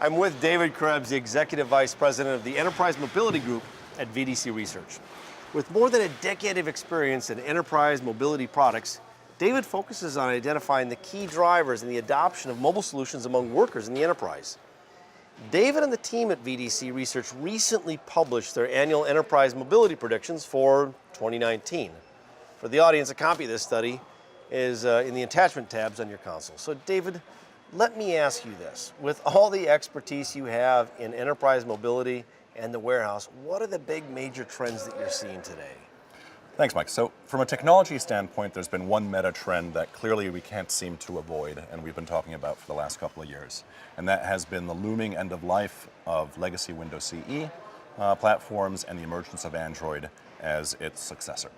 I'm with David Krebs, the Executive Vice President of the Enterprise Mobility Group at VDC Research. With more than a decade of experience in enterprise mobility products, David focuses on identifying the key drivers in the adoption of mobile solutions among workers in the enterprise. David and the team at VDC Research recently published their annual enterprise mobility predictions for 2019. For the audience, a copy of this study is in the attachment tabs on your console. So David, let me ask you this. With all the expertise you have in enterprise mobility and the warehouse, what are the big major trends that you're seeing today? Thanks, Mike. So from a technology standpoint, there's been one meta trend that clearly we can't seem to avoid, and we've been talking about for the last couple of years. And that has been the looming end of life of legacy Windows CE platforms and the emergence of Android as its successor.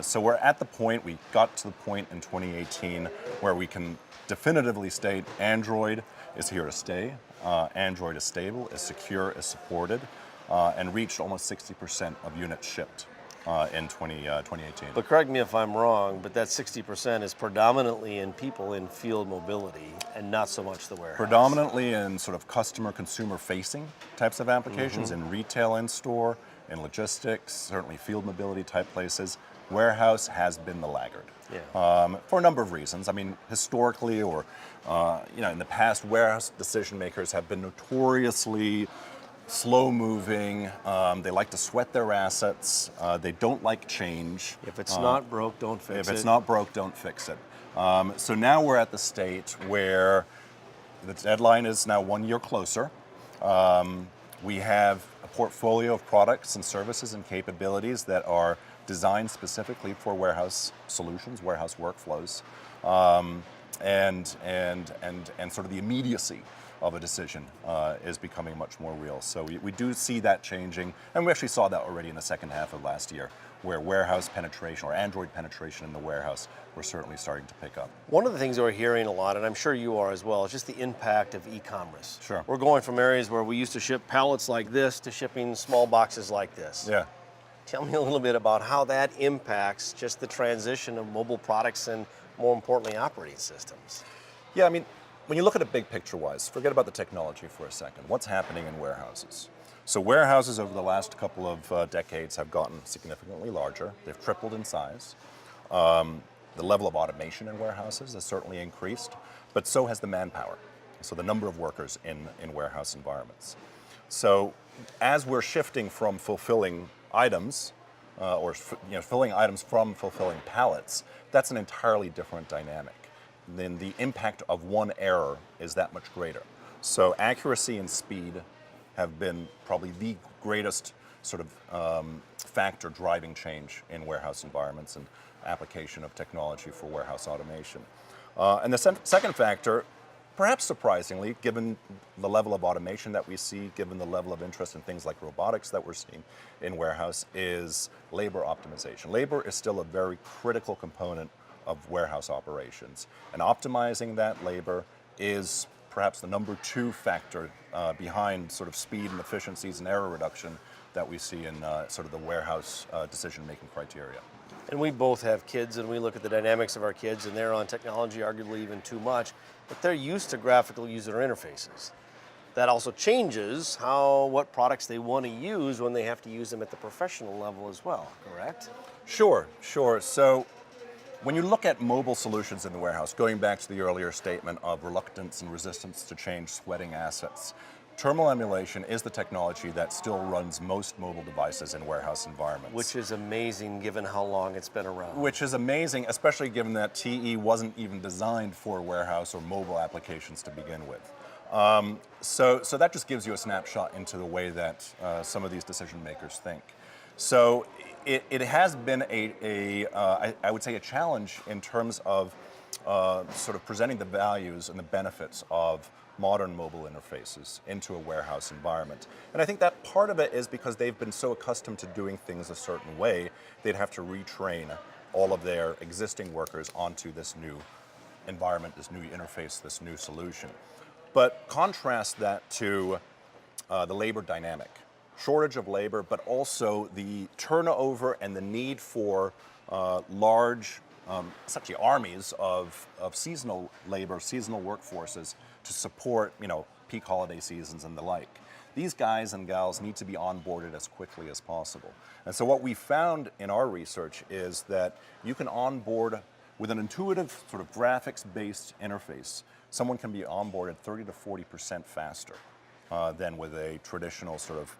So we're at the point, we got to the point in 2018 where we can definitively state Android is here to stay. Android is stable, is secure, is supported, and reached almost 60% of units shipped in 2018. But correct me if I'm wrong, but that 60% is predominantly in people in field mobility and not so much the warehouse. Predominantly in sort of consumer facing types of applications, in retail in store, in logistics, certainly field mobility type places. Warehouse has been the laggard. For a number of reasons. I mean, historically or in the past, warehouse decision makers have been notoriously slow-moving. They like to sweat their assets. They don't like change. If it's not broke, don't fix it. If it's not broke, don't fix it. So now we're at the state where the deadline is now 1 year closer. We have a portfolio of products and services and capabilities that are designed specifically for warehouse solutions, warehouse workflows, and sort of the immediacy of a decision is becoming much more real. So we do see that changing, and we actually saw that already in the second half of last year, where warehouse penetration or Android penetration in the warehouse we're certainly starting to pick up. One of the things we're hearing a lot, and I'm sure you are as well, is just the impact of e-commerce. Sure. We're going from areas where we used to ship pallets like this to shipping small boxes like this. Yeah. Tell me a little bit about how that impacts just the transition of mobile products and, more importantly, operating systems. Yeah, I mean, when you look at it big picture-wise, forget about the technology for a second. What's happening in warehouses? So warehouses over the last couple of decades have gotten significantly larger. They've tripled in size. The level of automation in warehouses has certainly increased, but so has the manpower. So the number of workers in warehouse environments. So as we're shifting from fulfilling items, filling items from fulfilling pallets, that's an entirely different dynamic. Then the impact of one error is that much greater. So accuracy and speed have been probably the greatest sort of factor driving change in warehouse environments and application of technology for warehouse automation. And the second factor, perhaps surprisingly, given the level of automation that we see, given the level of interest in things like robotics that we're seeing in warehouse, is labor optimization. Labor is still a very critical component of warehouse operations. And optimizing that labor is perhaps the number 2 factor behind sort of speed and efficiencies and error reduction that we see in sort of the warehouse decision-making criteria. And we both have kids, and we look at the dynamics of our kids, and they're on technology arguably even too much, but they're used to graphical user interfaces. That also changes what products they want to use when they have to use them at the professional level as well, correct? Sure. So when you look at mobile solutions in the warehouse, going back to the earlier statement of reluctance and resistance to change, sweating assets, terminal emulation is the technology that still runs most mobile devices in warehouse environments. Which is amazing given how long it's been around. Which is amazing, especially given that TE wasn't even designed for warehouse or mobile applications to begin with. So that just gives you a snapshot into the way that some of these decision makers think. So it has been I would say a challenge in terms of sort of presenting the values and the benefits of modern mobile interfaces into a warehouse environment. And I think that part of it is because they've been so accustomed to doing things a certain way, they'd have to retrain all of their existing workers onto this new environment, this new interface, this new solution. But contrast that to the labor dynamic. Shortage of labor, but also the turnover and the need for large, essentially armies of seasonal labor, seasonal workforces to support, peak holiday seasons and the like. These guys and gals need to be onboarded as quickly as possible. And so what we found in our research is that you can onboard with an intuitive sort of graphics-based interface. Someone can be onboarded 30 to 40% faster than with a traditional sort of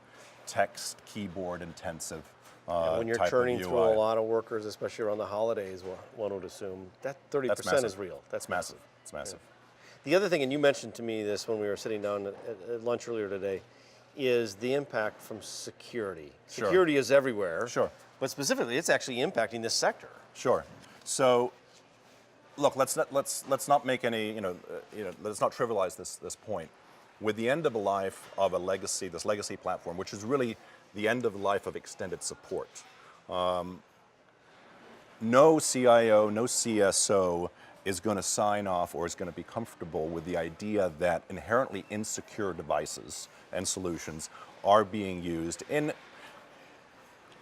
text, keyboard intensive When you're type churning of through UI. a lot of workers, especially around the holidays, one would assume that 30% is real. That's massive. It's massive. The other thing, and you mentioned to me this when we were sitting down at lunch earlier today, is the impact from security. Sure. Security is everywhere. Sure. But specifically, it's actually impacting this sector. Sure. So, look, let's not make any let's not trivialize this point. With the end of the life of this legacy platform, which is really the end of the life of extended support, no CIO, no CSO is going to sign off or is going to be comfortable with the idea that inherently insecure devices and solutions are being used in,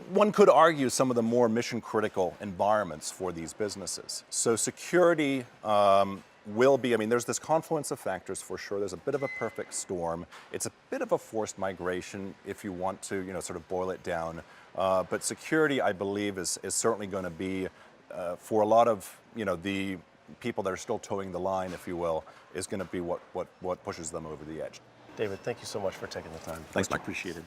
one could argue, some of the more mission-critical environments for these businesses. So security will be, there's this confluence of factors for sure. There's a bit of a perfect storm. It's a bit of a forced migration if you want to, sort of boil it down. But security, I believe, is certainly going to be, for a lot of, the people that are still towing the line, if you will, is going to be what pushes them over the edge. David, thank you so much for taking the time. Thanks, Mike. Much appreciated.